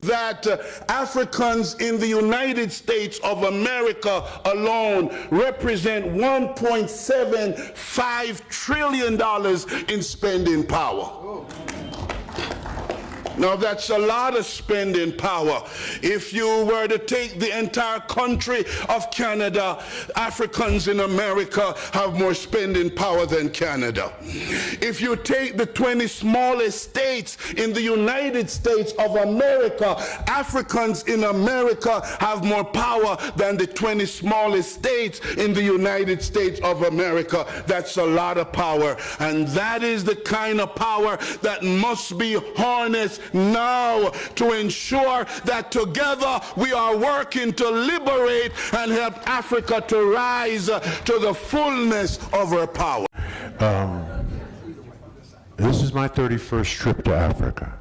that Africans in the United States of America alone represent $1.75 trillion in spending power. Now that's a lot of spending power. If you were to take the entire country of Canada, Africans in America have more spending power than Canada. If you take the 20 smallest states in the United States of America, Africans in America have more power than the 20 smallest states in the United States of America. That's a lot of power. And that is the kind of power that must be harnessed now to ensure that together we are working to liberate and help Africa to rise to the fullness of her power. This is my 31st trip to Africa.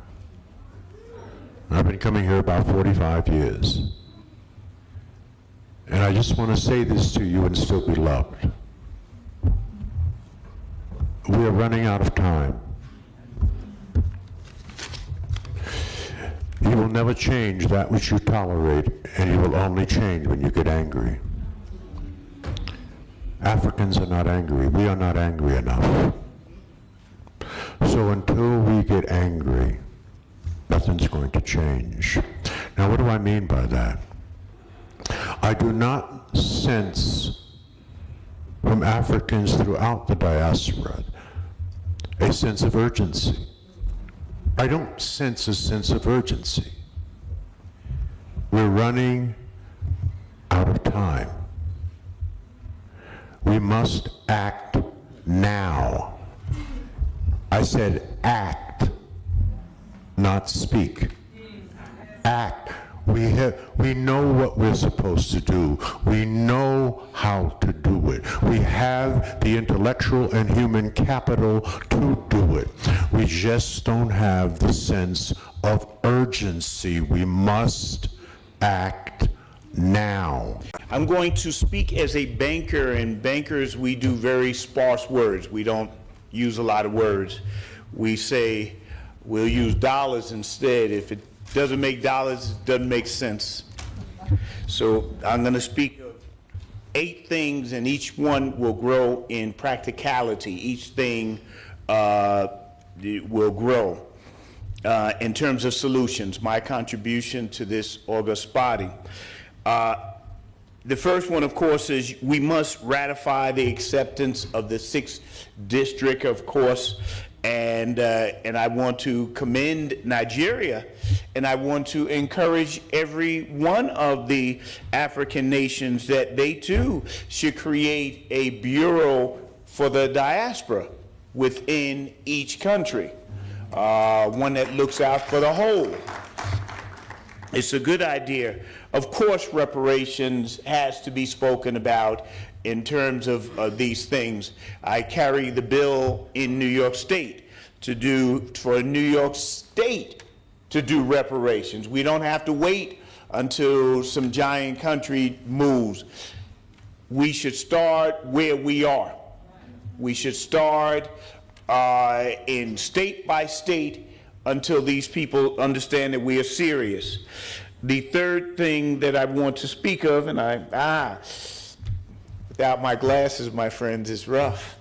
I've been coming here about 45 years. And I just want to say this to you and still be loved. We are running out of time. You will never change that which you tolerate, and you will only change when you get angry. Africans are not angry. We are not angry enough. So until we get angry, nothing's going to change. Now, what do I mean by that? I do not sense from Africans throughout the diaspora a sense of urgency. I don't sense a sense of urgency. We're running out of time. We must act now. I said act, not speak. Act. We know what we're supposed to do. We know how to do it. We have the intellectual and human capital to do it. We just don't have the sense of urgency. We must act now. I'm going to speak as a banker, and bankers, we do very sparse words. We don't use a lot of words. We say we'll use dollars instead. If it doesn't make dollars, it doesn't make sense. So I'm going to speak of 8 things, and each one will grow in practicality. Each thing will grow in terms of solutions, my contribution to this august body. The first one, of course, is we must ratify the acceptance of the 6th district, of course, and I want to commend Nigeria, and I want to encourage every one of the African nations that they too should create a bureau for the diaspora within each country, one that looks out for the whole. It's a good idea. Of course, reparations has to be spoken about in terms of these things. I carry the bill in New York State for New York State to do reparations. We don't have to wait until some giant country moves. We should start where we are. We should start in state by state until these people understand that we are serious. The third thing that I want to speak of, and without my glasses, my friends, it's rough.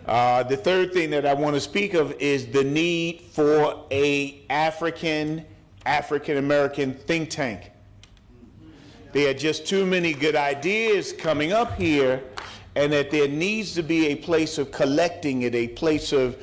The third thing that I want to speak of is the need for a African-American think tank. There are just too many good ideas coming up here, and that there needs to be a place of collecting it, a place of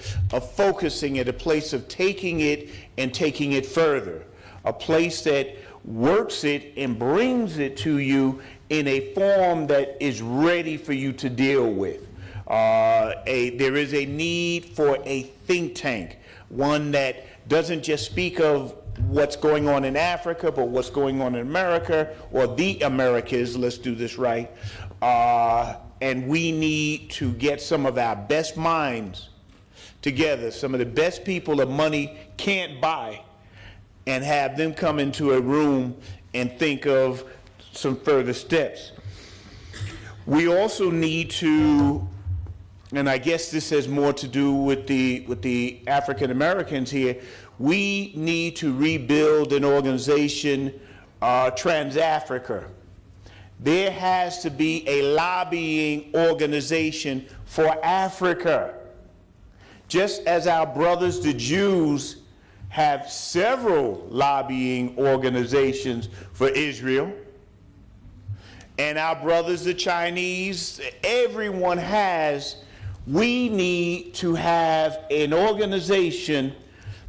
focusing it, a place of taking it and taking it further, a place that works it and brings it to you in a form that is ready for you to deal with. There is a need for a think tank, one that doesn't just speak of what's going on in Africa, but what's going on in America, or the Americas, let's do this right. And we need to get some of our best minds together, some of the best people that money can't buy, and have them come into a room and think of some further steps. We also need to, and I guess this has more to do with the African Americans here, We need to rebuild an organization, Trans-Africa. There has to be a lobbying organization for Africa. Just as our brothers, the Jews, have several lobbying organizations for Israel, and our brothers, the Chinese, everyone has, we need to have an organization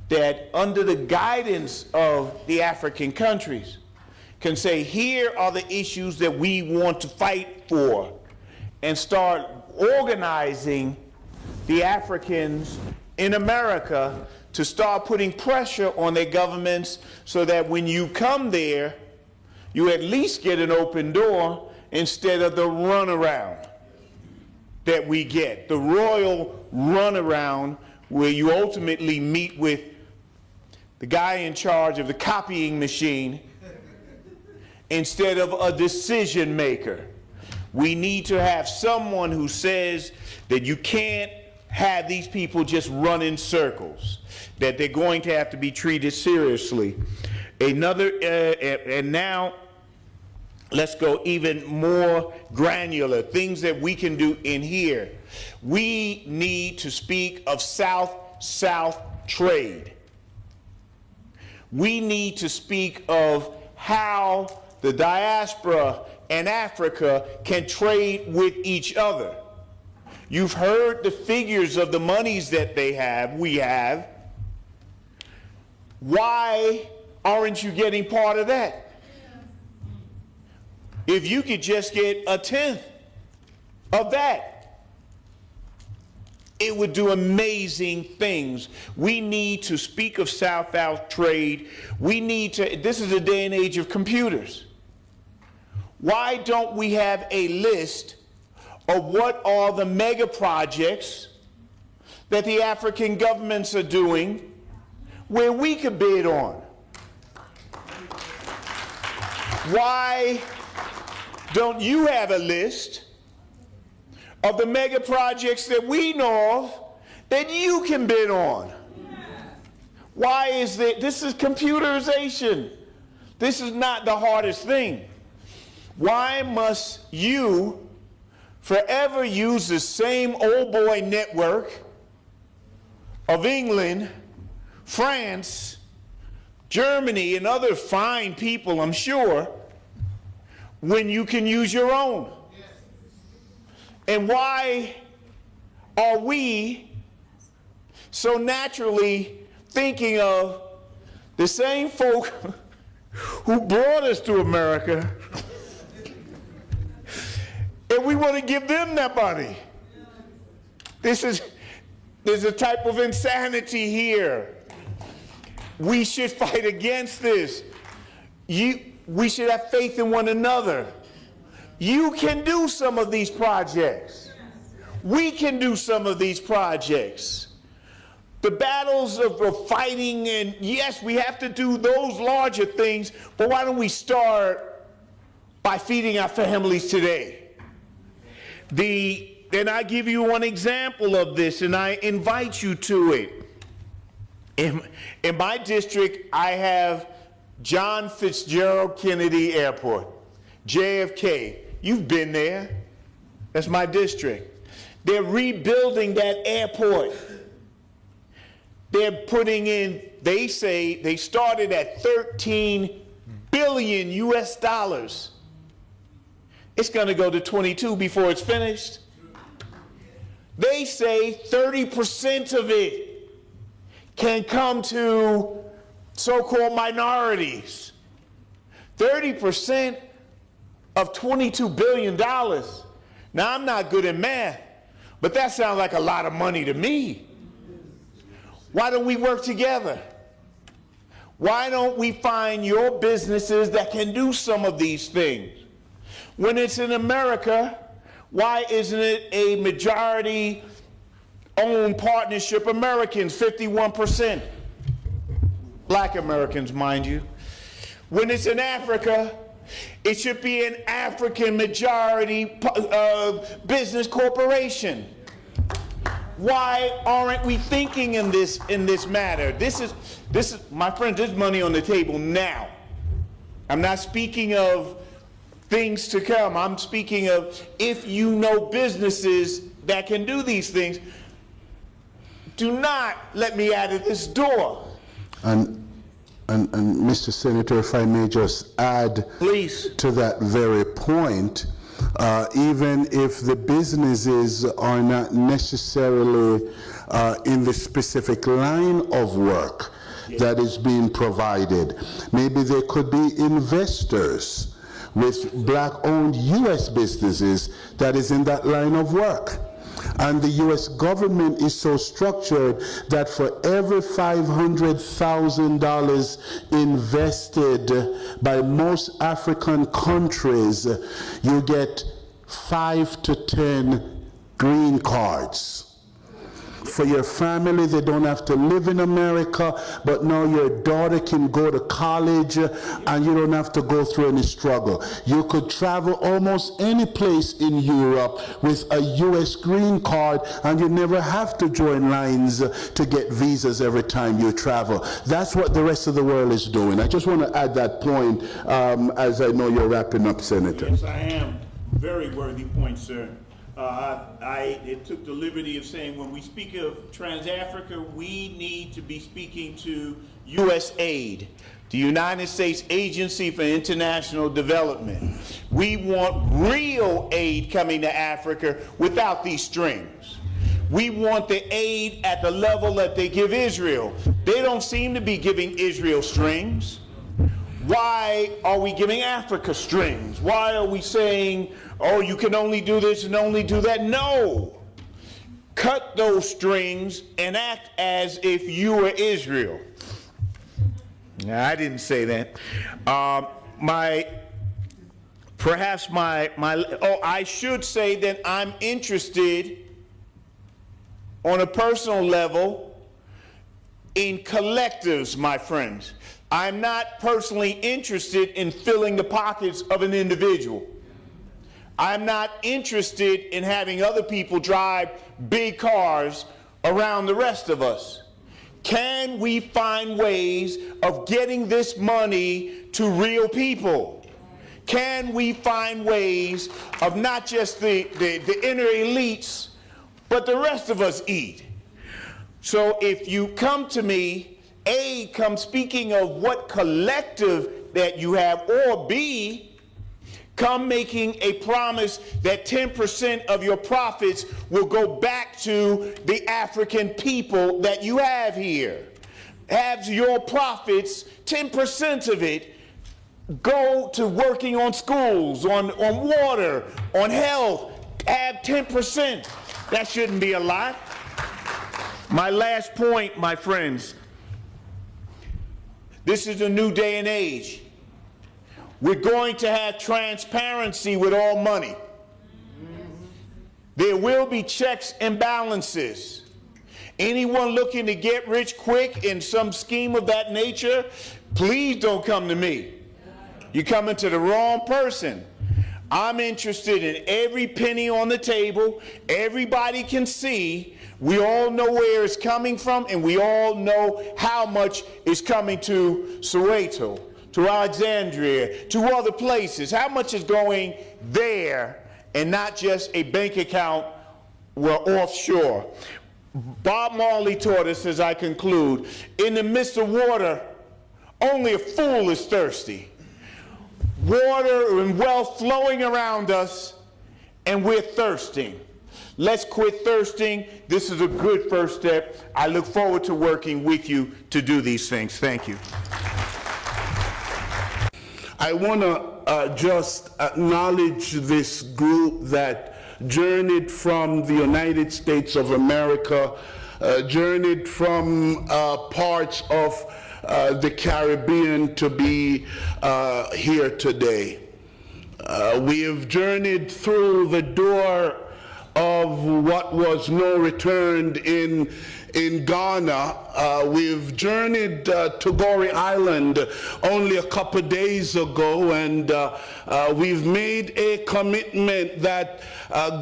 that, under the guidance of the African countries, can say, here are the issues that we want to fight for, and start organizing the Africans in America to start putting pressure on their governments so that when you come there, you at least get an open door instead of the runaround that we get, the royal runaround where you ultimately meet with the guy in charge of the copying machine instead of a decision maker. We need to have someone who says that you can't have these people just run in circles, that they're going to have to be treated seriously. And now let's go even more granular, things that we can do in here. We need to speak of South-South trade. We need to speak of how the diaspora and Africa can trade with each other. You've heard the figures of the monies that we have. Why aren't you getting part of that? If you could just get a tenth of that, it would do amazing things. We need to speak of South-South trade. We need to, this is a day and age of computers. Why don't we have a list of what are the mega projects that the African governments are doing where we could bid on? Why don't you have a list of the mega projects that we know of that you can bid on? Why is that? This is computerization. This is not the hardest thing. Why must you forever use the same old boy network of England, France, Germany, and other fine people, I'm sure, when you can use your own? And why are we so naturally thinking of the same folk who brought us to America, and we want to give them that money? There's a type of insanity here. We should fight against this. We should have faith in one another. You can do some of these projects. We can do some of these projects. The battles of fighting, and yes, we have to do those larger things, but why don't we start by feeding our families today? And I give you one example of this, and I invite you to it. In my district, I have John Fitzgerald Kennedy Airport, JFK. You've been there. That's my district. They're rebuilding that airport. They're putting in, they say, they started at 13 billion US dollars. It's going to go to 22 before it's finished. They say 30% of it can come to so-called minorities. 30% of $22 billion. Now, I'm not good at math, but that sounds like a lot of money to me. Why don't we work together? Why don't we find your businesses that can do some of these things? When it's in America, why isn't it a majority-owned partnership? Americans, 51%. Black Americans, mind you. When it's in Africa, it should be an African majority business corporation. Why aren't we thinking in this matter? This is my friend, there's money on the table now. I'm not speaking of things to come. I'm speaking of if you know businesses that can do these things, do not let me out of this door. And Mr. Senator, if I may just add, please, to that very point, even if the businesses are not necessarily in the specific line of work that is being provided, maybe there could be investors with black-owned U.S. businesses that is in that line of work. And the U.S. government is so structured that for every $500,000 invested by most African countries, you get 5 to 10 green cards. For your family, they don't have to live in America, but now your daughter can go to college and you don't have to go through any struggle. You could travel almost any place in Europe with a U.S. green card and you never have to join lines to get visas every time you travel. That's what the rest of the world is doing. I just want to add that point as I know you're wrapping up, Senator. Yes, I am. Very worthy point, sir. I took the liberty of saying when we speak of Trans-Africa, we need to be speaking to U.S. aid, the United States Agency for International Development. We want real aid coming to Africa without these strings. We want the aid at the level that they give Israel. They don't seem to be giving Israel strings. Why are we giving Africa strings? Why are we saying, oh, you can only do this and only do that? No. Cut those strings and act as if you were Israel. Now, I didn't say that. I should say that I'm interested on a personal level in collectives, my friends. I'm not personally interested in filling the pockets of an individual. I'm not interested in having other people drive big cars around the rest of us. Can we find ways of getting this money to real people? Can we find ways of not just the inner elites, but the rest of us eat? So if you come to me, A, come speaking of what collective that you have, or B, come making a promise that 10% of your profits will go back to the African people that you have here. Have your profits, 10% of it, go to working on schools, on water, on health. Have 10%. That shouldn't be a lot. My last point, my friends. This is a new day and age. We're going to have transparency with all money. There will be checks and balances. Anyone looking to get rich quick in some scheme of that nature, please don't come to me. You're coming to the wrong person. I'm interested in every penny on the table. Everybody can see. We all know where it's coming from, and we all know how much is coming to Soweto, to Alexandria, to other places. How much is going there and not just a bank account offshore? Bob Marley taught us, as I conclude, in the midst of water, only a fool is thirsty. Water and wealth flowing around us, and we're thirsting. Let's quit thirsting. This is a good first step. I look forward to working with you to do these things. Thank you. I want to just acknowledge this group that journeyed from the United States of America, journeyed from parts of the Caribbean to be here today. We have journeyed through the door of what was no return in Ghana, We've journeyed to Goree Island only a couple days ago, and we've made a commitment that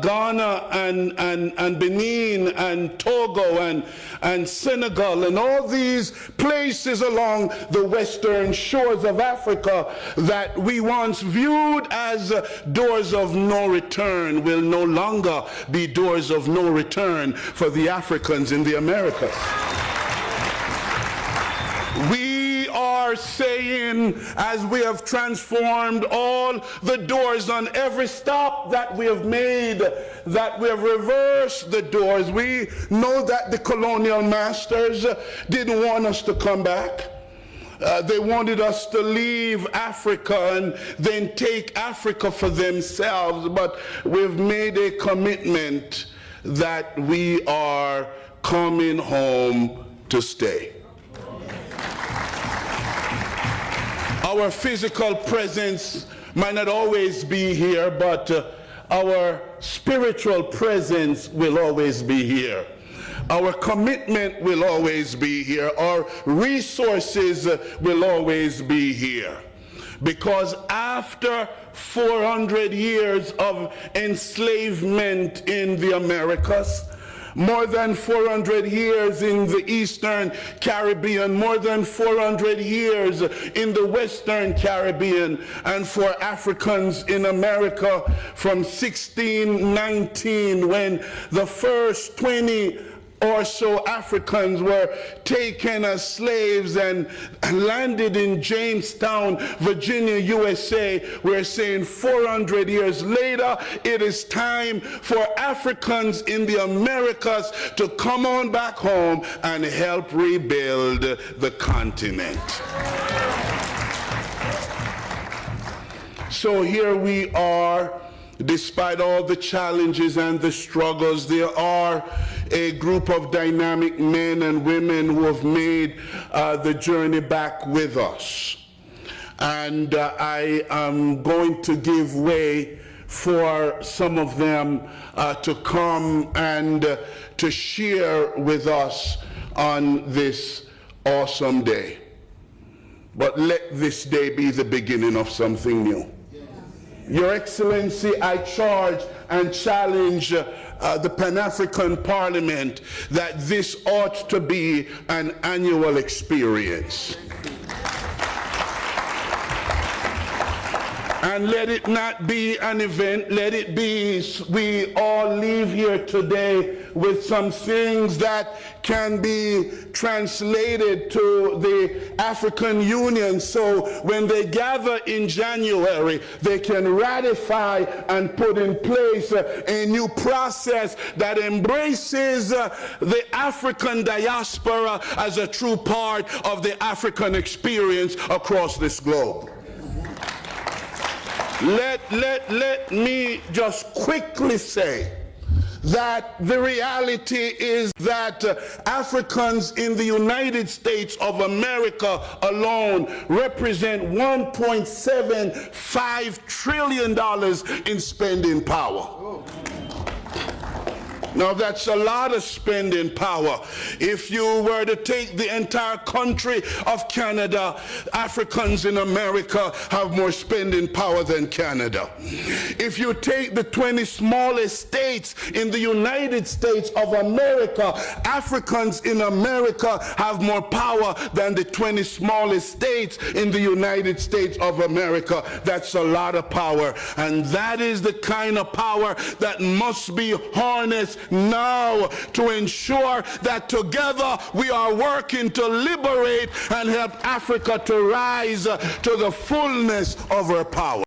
Ghana and Benin and Togo and Senegal and all these places along the western shores of Africa that we once viewed as doors of no return will no longer be doors of no return for the Africans in the Americas. We are saying, as we have transformed all the doors on every stop that we have made, that we have reversed the doors. We know that the colonial masters didn't want us to come back. They wanted us to leave Africa and then take Africa for themselves, but we've made a commitment that we are coming home to stay. Our physical presence might not always be here, but our spiritual presence will always be here. Our commitment will always be here. Our resources will always be here. Because after 400 years of enslavement in the Americas, more than 400 years in the Eastern Caribbean, more than 400 years in the Western Caribbean, and for Africans in America from 1619, when the first 20 or so Africans were taken as slaves and landed in Jamestown, Virginia, USA. We're saying 400 years later, it is time for Africans in the Americas to come on back home and help rebuild the continent. So here we are. Despite all the challenges and the struggles, there are a group of dynamic men and women who have made the journey back with us. And I am going to give way for some of them to come and to share with us on this awesome day. But let this day be the beginning of something new. Your Excellency, I charge and challenge the Pan-African Parliament that this ought to be an annual experience. And let it not be an event, let it be we all leave here today with some things that can be translated to the African Union, so when they gather in January, they can ratify and put in place a new process that embraces the African diaspora as a true part of the African experience across this globe. Let me just quickly say that the reality is that Africans in the United States of America alone represent $1.75 trillion in spending power. Now that's a lot of spending power. If you were to take the entire country of Canada, Africans in America have more spending power than Canada. If you take the 20 smallest states in the United States of America, Africans in America have more power than the 20 smallest states in the United States of America. That's a lot of power. And that is the kind of power that must be harnessed now to ensure that together we are working to liberate and help Africa to rise to the fullness of her power.